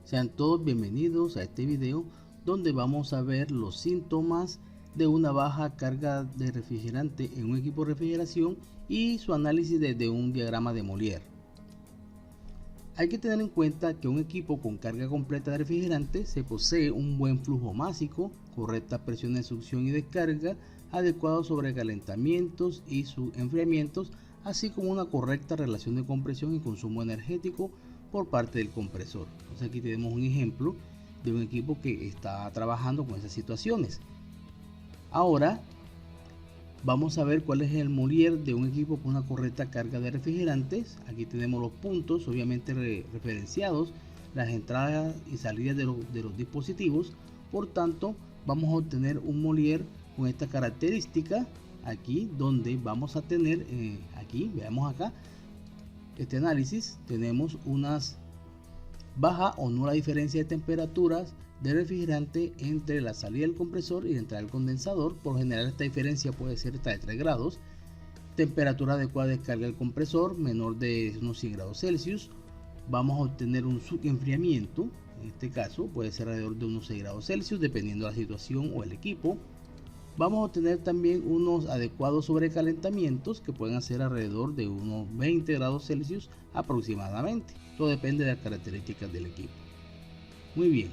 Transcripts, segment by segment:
Sean todos bienvenidos a este video donde vamos a ver los síntomas de una baja carga de refrigerante en un equipo de refrigeración y su análisis desde un diagrama de Molière. Hay que tener en cuenta que un equipo con carga completa de refrigerante se posee un buen flujo másico, correctas presiones de succión y descarga, adecuados sobrecalentamientos y enfriamientos, así como una correcta relación de compresión y consumo energético por parte del compresor. Entonces aquí tenemos un ejemplo de un equipo que está trabajando con esas situaciones. Ahora vamos a ver cuál es el Molière de un equipo con una correcta carga de refrigerantes. Aquí tenemos los puntos obviamente referenciados, las entradas y salidas de los dispositivos. Por tanto, vamos a obtener un Molière con esta característica aquí, donde vamos a tener aquí, veamos acá este análisis, tenemos unas baja o nula diferencia de temperaturas de refrigerante entre la salida del compresor y la entrada del condensador. Por lo general esta diferencia puede ser hasta de 3 grados. Temperatura adecuada de descarga del compresor menor de unos 100 grados Celsius. Vamos a obtener un subenfriamiento, en este caso puede ser alrededor de unos 6 grados Celsius dependiendo de la situación o el equipo. Vamos a obtener también unos adecuados sobrecalentamientos que pueden ser alrededor de unos 20 grados Celsius aproximadamente. Todo depende de las características del equipo. Muy bien.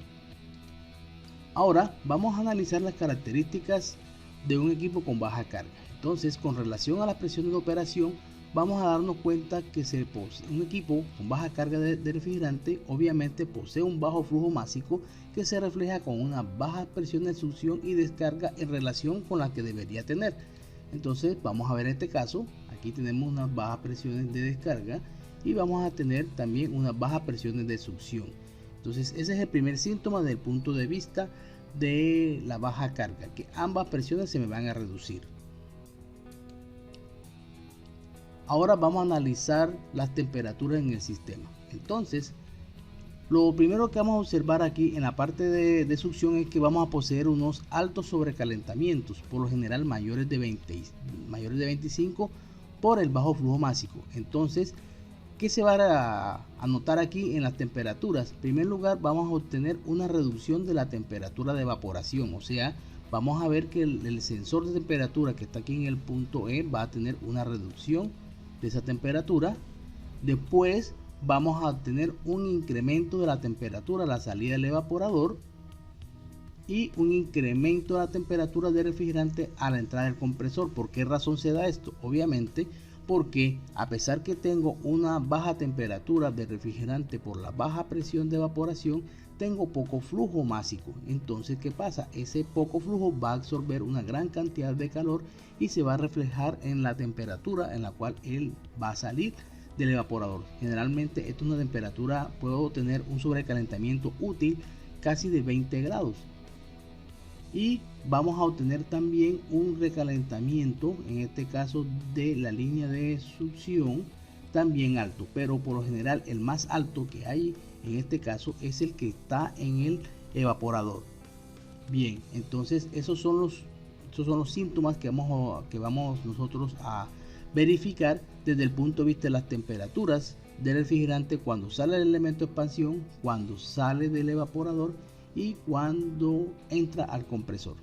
Ahora vamos a analizar las características de un equipo con baja carga. Entonces, con relación a las presiones de operación, vamos a darnos cuenta que un equipo con baja carga de refrigerante obviamente posee un bajo flujo másico que se refleja con una baja presión de succión y descarga en relación con la que debería tener. Entonces vamos a ver este caso, aquí tenemos unas bajas presiones de descarga y vamos a tener también unas bajas presiones de succión. Entonces ese es el primer síntoma desde el punto de vista de la baja carga, que ambas presiones se me van a reducir. Ahora vamos a analizar las temperaturas en el sistema. Entonces, lo primero que vamos a observar aquí en la parte de succión es que vamos a poseer unos altos sobrecalentamientos, por lo general mayores de 25 por el bajo flujo másico. Entonces, ¿qué se va a notar aquí en las temperaturas? En primer lugar, vamos a obtener una reducción de la temperatura de evaporación, o sea, vamos a ver que el sensor de temperatura que está aquí en el punto E va a tener una reducción de esa temperatura. Después vamos a obtener un incremento de la temperatura a la salida del evaporador y un incremento de la temperatura del refrigerante a la entrada del compresor. ¿Por qué razón se da esto? Obviamente porque a pesar que tengo una baja temperatura de refrigerante por la baja presión de evaporación, tengo poco flujo másico. Entonces, ¿qué pasa? Ese poco flujo va a absorber una gran cantidad de calor y se va a reflejar en la temperatura en la cual él va a salir del evaporador. Generalmente esto es una temperatura, puedo tener un sobrecalentamiento útil casi de 20 grados. Y vamos a obtener también un recalentamiento, en este caso de la línea de succión, también alto, pero por lo general el más alto que hay en este caso es el que está en el evaporador. Bien, entonces esos son los síntomas que vamos nosotros a verificar desde el punto de vista de las temperaturas del refrigerante cuando sale el elemento de expansión, cuando sale del evaporador y cuando entra al compresor.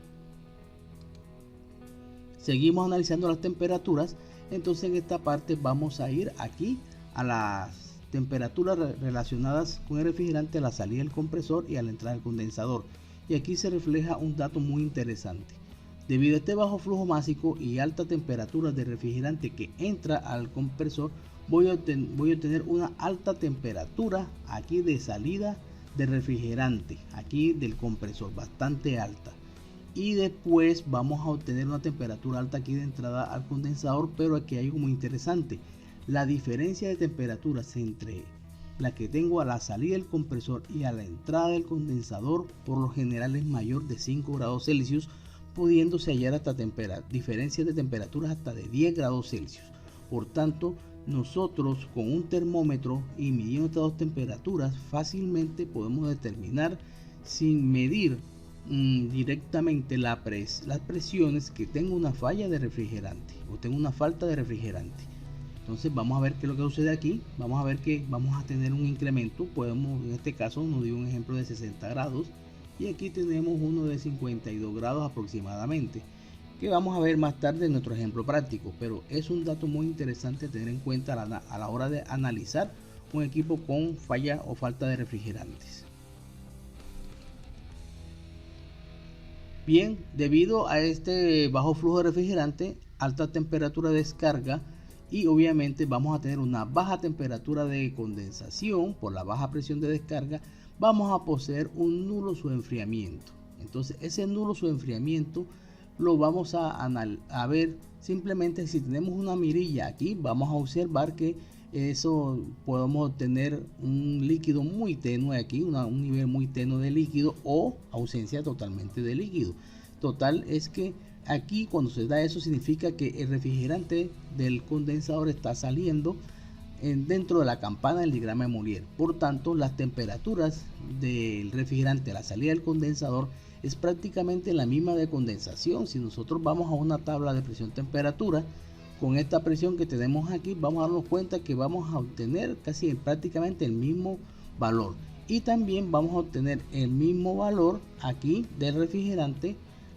Seguimos analizando las temperaturas. Entonces en esta parte vamos a ir aquí a las temperaturas relacionadas con el refrigerante a la salida del compresor y a la entrada del condensador. Y aquí se refleja un dato muy interesante. Debido a este bajo flujo másico y alta temperatura de refrigerante que entra al compresor, voy a obtener una alta temperatura aquí de salida de refrigerante, aquí del compresor, bastante alta. Y después vamos a obtener una temperatura alta aquí de entrada al condensador, pero aquí hay algo muy interesante. La diferencia de temperaturas entre la que tengo a la salida del compresor y a la entrada del condensador por lo general es mayor de 5 grados Celsius, pudiéndose hallar hasta diferencias de temperaturas hasta de 10 grados Celsius. Por tanto, nosotros con un termómetro y midiendo estas dos temperaturas fácilmente podemos determinar sin medir directamente las presiones que tengo una falla de refrigerante o tengo una falta de refrigerante. Entonces vamos a ver qué es lo que sucede aquí. Vamos a ver que vamos a tener un incremento. Podemos, en este caso nos dio un ejemplo de 60 grados y aquí tenemos uno de 52 grados aproximadamente, que vamos a ver más tarde en nuestro ejemplo práctico, pero es un dato muy interesante tener en cuenta a la hora de analizar un equipo con falla o falta de refrigerantes. Bien, debido a este bajo flujo de refrigerante, alta temperatura de descarga y obviamente vamos a tener una baja temperatura de condensación por la baja presión de descarga, vamos a poseer un nulo subenfriamiento. Entonces ese nulo subenfriamiento lo vamos a ver simplemente si tenemos una mirilla aquí. Vamos a observar que eso podemos obtener un líquido muy tenue aquí, un nivel muy tenue de líquido o ausencia totalmente de líquido. Total es que aquí cuando se da eso significa que el refrigerante del condensador está saliendo dentro de la campana del diagrama de Molière. Por tanto, las temperaturas del refrigerante a la salida del condensador es prácticamente la misma de condensación. Si nosotros vamos a una tabla de presión-temperatura, con esta presión que tenemos aquí, vamos a darnos cuenta que vamos a obtener casi prácticamente el mismo valor. Y también vamos a obtener el mismo valor aquí del refrigerante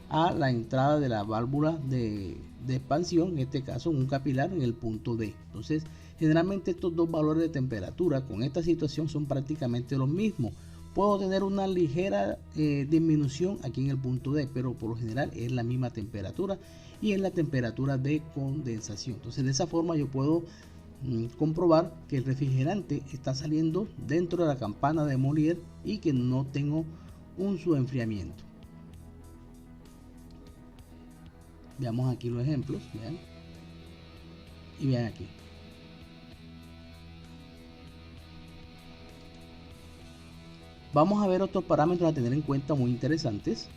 a la entrada de la válvula de expansión, en este caso un capilar en el punto D. Entonces, generalmente estos dos valores de temperatura con esta situación son prácticamente los mismos. Puedo tener una ligera disminución aquí en el punto D, pero por lo general es la misma temperatura y es la temperatura de condensación. Entonces de esa forma yo puedo comprobar que el refrigerante está saliendo dentro de la campana de Molière y que no tengo un subenfriamiento. Veamos aquí los ejemplos, vean, y vean aquí. Vamos a ver otros parámetros a tener en cuenta muy interesantes.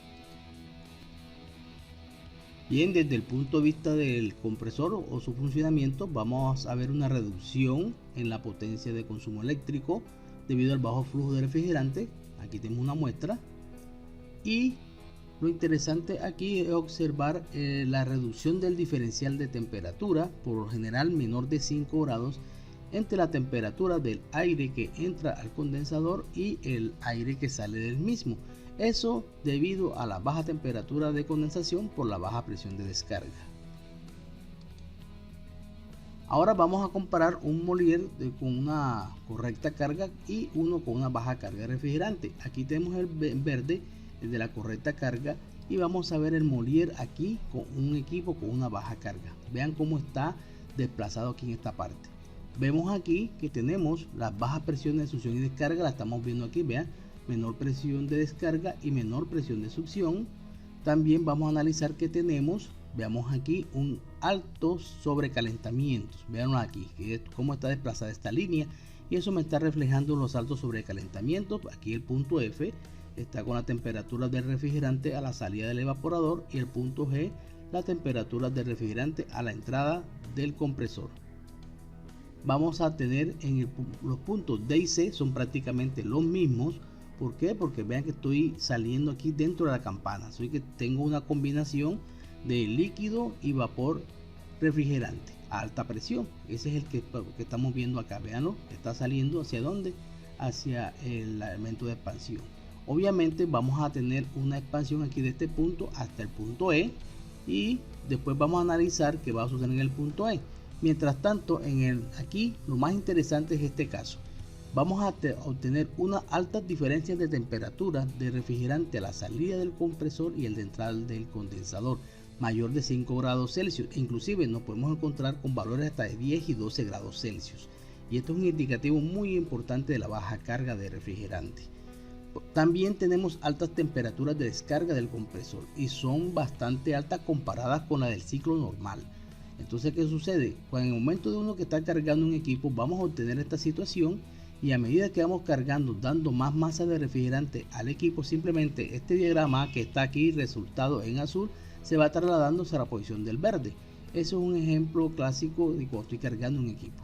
Bien, desde el punto de vista del compresor o su funcionamiento, vamos a ver una reducción en la potencia de consumo eléctrico debido al bajo flujo de refrigerante. Aquí tenemos una muestra. Y lo interesante aquí es observar la reducción del diferencial de temperatura, por lo general menor de 5 grados, entre la temperatura del aire que entra al condensador y el aire que sale del mismo. Eso debido a la baja temperatura de condensación por la baja presión de descarga. Ahora vamos a comparar un Molière con una correcta carga y uno con una baja carga de refrigerante. Aquí tenemos el verde, el de la correcta carga, y vamos a ver el Molière aquí con un equipo con una baja carga. Vean cómo está desplazado aquí en esta parte. Vemos aquí que tenemos las bajas presiones de succión y descarga, la estamos viendo aquí, vean, menor presión de descarga y menor presión de succión. También vamos a analizar que tenemos, veamos aquí, un alto sobrecalentamiento. Vean aquí cómo está desplazada esta línea y eso me está reflejando los altos sobrecalentamientos. Aquí el punto F está con la temperatura del refrigerante a la salida del evaporador y el punto G la temperatura del refrigerante a la entrada del compresor. Vamos a tener los puntos D y C son prácticamente los mismos. ¿Por qué? Porque vean que estoy saliendo aquí dentro de la campana, así que tengo una combinación de líquido y vapor refrigerante a alta presión. Ese es el que estamos viendo acá, veanlo, está saliendo hacia dónde, hacia el elemento de expansión. Obviamente vamos a tener una expansión aquí de este punto hasta el punto E y después vamos a analizar qué va a suceder en el punto E. Mientras tanto, aquí lo más interesante es este caso. Vamos a obtener unas altas diferencias de temperatura de refrigerante a la salida del compresor y el de entrada del condensador, mayor de 5 grados Celsius. Inclusive nos podemos encontrar con valores hasta de 10 y 12 grados Celsius. Y esto es un indicativo muy importante de la baja carga de refrigerante. También tenemos altas temperaturas de descarga del compresor y son bastante altas comparadas con la del ciclo normal. Entonces, ¿qué sucede? Pues en el momento de uno que está cargando un equipo, vamos a obtener esta situación y a medida que vamos cargando, dando más masa de refrigerante al equipo, simplemente este diagrama que está aquí, resultado en azul, se va trasladando hacia la posición del verde. Eso es un ejemplo clásico de cuando estoy cargando un equipo.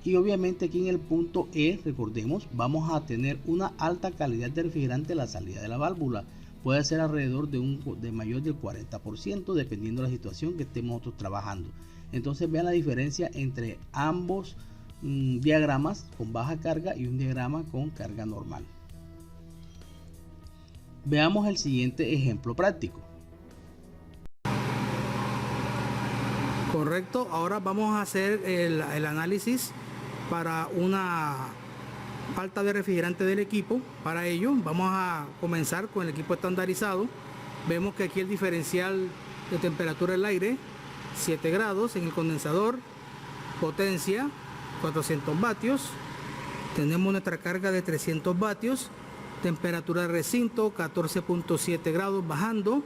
Y obviamente aquí en el punto E, recordemos, vamos a tener una alta calidad de refrigerante a la salida de la válvula. Puede ser alrededor de mayor del 40%, dependiendo de la situación que estemos nosotros trabajando. Entonces vean la diferencia entre ambos diagramas con baja carga y un diagrama con carga normal. Veamos el siguiente ejemplo práctico. Correcto, ahora vamos a hacer el análisis para una falta de refrigerante del equipo. Para ello vamos a comenzar con el equipo estandarizado. Vemos que aquí el diferencial de temperatura del aire 7 grados en el condensador, potencia 400 vatios, tenemos nuestra carga de 300 vatios, temperatura de recinto 14.7 grados bajando.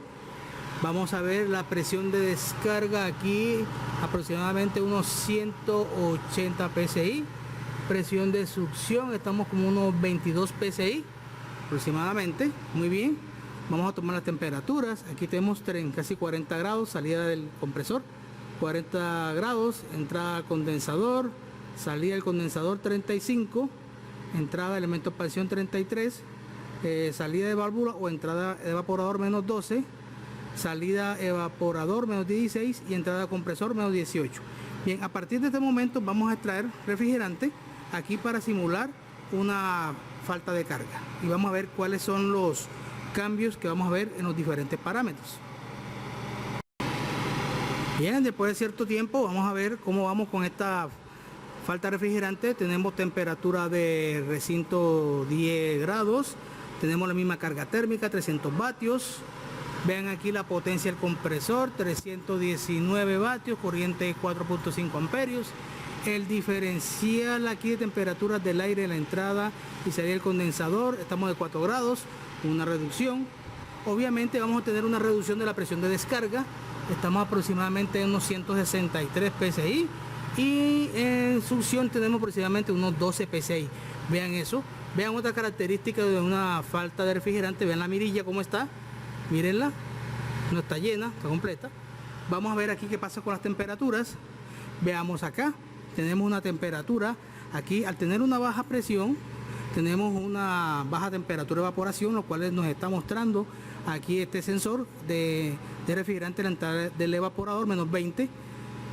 Vamos a ver la presión de descarga aquí aproximadamente unos 180 psi, presión de succión estamos como unos 22 psi aproximadamente. Muy bien, vamos a tomar las temperaturas. Aquí tenemos casi 40 grados, salida del compresor 40 grados, entrada al condensador, salida del condensador 35, entrada de elemento de expansión 33, salida de válvula o entrada de evaporador menos 12, salida evaporador menos 16 y entrada de compresor menos 18. Bien, a partir de este momento vamos a extraer refrigerante aquí para simular una falta de carga y vamos a ver cuáles son los cambios que vamos a ver en los diferentes parámetros. Bien, después de cierto tiempo vamos a ver cómo vamos con esta falta de refrigerante. Tenemos temperatura de recinto 10 grados, tenemos la misma carga térmica 300 vatios. Vean aquí la potencia del compresor 319 vatios, corriente 4.5 amperios. El diferencial aquí de temperaturas del aire en la entrada y salida del condensador, estamos de 4 grados, una reducción. Obviamente vamos a tener una reducción de la presión de descarga, estamos aproximadamente en unos 163 psi y en succión tenemos aproximadamente unos 12 psi. Vean eso, vean otra característica de una falta de refrigerante, vean la mirilla cómo está, mírenla, no está llena, está completa. Vamos a ver aquí qué pasa con las temperaturas. Veamos acá, tenemos una temperatura, aquí al tener una baja presión, tenemos una baja temperatura de evaporación, lo cual nos está mostrando aquí este sensor de refrigerante en la entrada del evaporador, menos 20.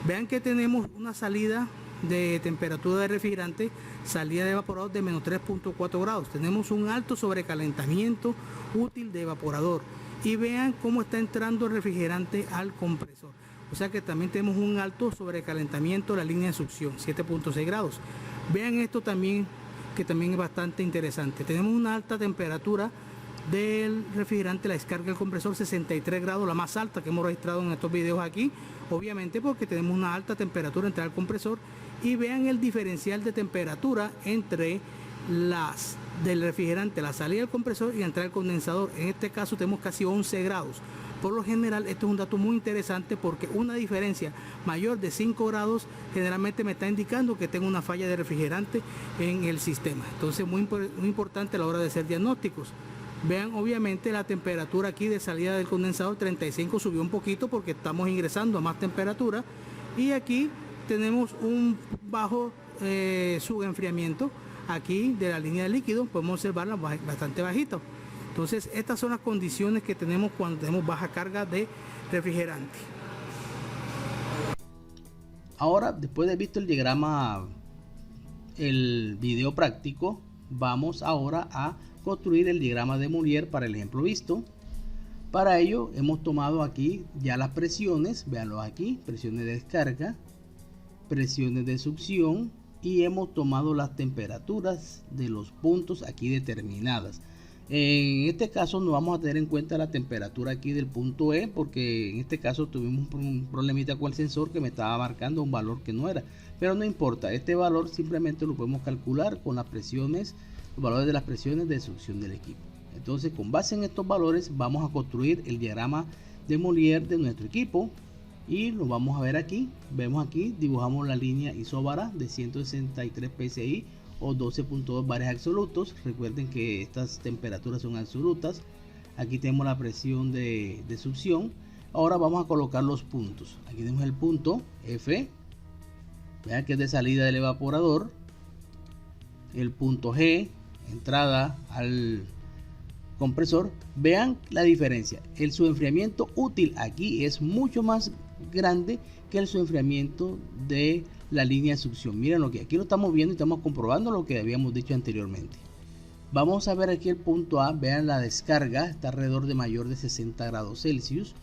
Vean que tenemos una salida de temperatura de refrigerante, salida de evaporador de menos 3.4 grados. Tenemos un alto sobrecalentamiento útil de evaporador. Y vean cómo está entrando el refrigerante al compresor. O sea que también tenemos un alto sobrecalentamiento de la línea de succión, 7.6 grados. Vean esto también, que también es bastante interesante. Tenemos una alta temperatura del refrigerante, la descarga del compresor 63 grados, la más alta que hemos registrado en estos videos aquí, obviamente porque tenemos una alta temperatura entre el compresor. Y vean el diferencial de temperatura entre las del refrigerante, la salida del compresor y la entrada del condensador. En este caso tenemos casi 11 grados. Por lo general esto es un dato muy interesante porque una diferencia mayor de 5 grados generalmente me está indicando que tengo una falla de refrigerante en el sistema. Entonces muy importante a la hora de hacer diagnósticos. Vean obviamente la temperatura aquí de salida del condensador 35 subió un poquito porque estamos ingresando a más temperatura y aquí tenemos un bajo subenfriamiento aquí de la línea de líquido, podemos observarla bastante bajita. Entonces estas son las condiciones que tenemos cuando tenemos baja carga de refrigerante. Ahora, después de visto el diagrama, el video práctico, vamos ahora a construir el diagrama de Molière para el ejemplo visto. Para ello hemos tomado aquí ya las presiones, véanlo aquí, presiones de descarga, presiones de succión, y hemos tomado las temperaturas de los puntos aquí determinadas. En este caso no vamos a tener en cuenta la temperatura aquí del punto E, porque en este caso tuvimos un problemita con el sensor que me estaba marcando un valor que no era, pero no importa, este valor simplemente lo podemos calcular con las presiones, los valores de las presiones de succión del equipo. Entonces, con base en estos valores vamos a construir el diagrama de Molière de nuestro equipo y lo vamos a ver aquí. Vemos aquí, dibujamos la línea isóbara de 163 psi o 12.2 bares absolutos. Recuerden que estas temperaturas son absolutas. Aquí tenemos la presión de succión. Ahora vamos a colocar los puntos. Aquí tenemos el punto F, vean que es de salida del evaporador. El punto G, entrada al compresor. Vean la diferencia, el subenfriamiento útil aquí es mucho más grande que su enfriamiento de la línea de succión. Miren lo que aquí lo estamos viendo y estamos comprobando lo que habíamos dicho anteriormente. Vamos a ver aquí el punto A, vean la descarga, está alrededor de mayor de 60 grados Celsius.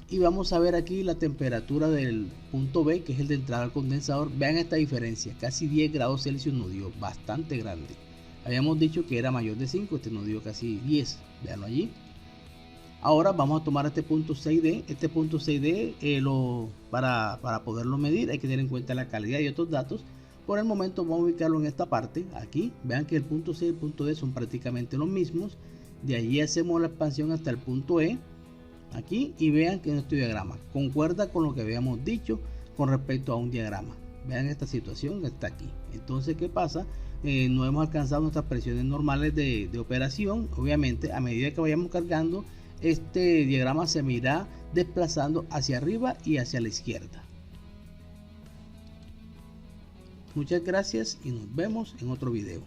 Y vamos a ver aquí la temperatura del punto B, que es el de entrada al condensador. Vean esta diferencia, casi 10 grados Celsius nos dio, bastante grande. Habíamos dicho que era mayor de 5, este nos dio casi 10, veanlo allí. Ahora vamos a tomar este punto 6D. Este punto 6D para poderlo medir hay que tener en cuenta la calidad y otros datos. Por el momento vamos a ubicarlo en esta parte, aquí. Vean que el punto C y el punto D son prácticamente los mismos. De allí hacemos la expansión hasta el punto E, aquí, y vean que nuestro diagrama concuerda con lo que habíamos dicho con respecto a un diagrama. Vean esta situación que está aquí. Entonces, ¿qué pasa? No hemos alcanzado nuestras presiones normales de operación. Obviamente, a medida que vayamos cargando, este diagrama se me irá desplazando hacia arriba y hacia la izquierda. Muchas gracias y nos vemos en otro video.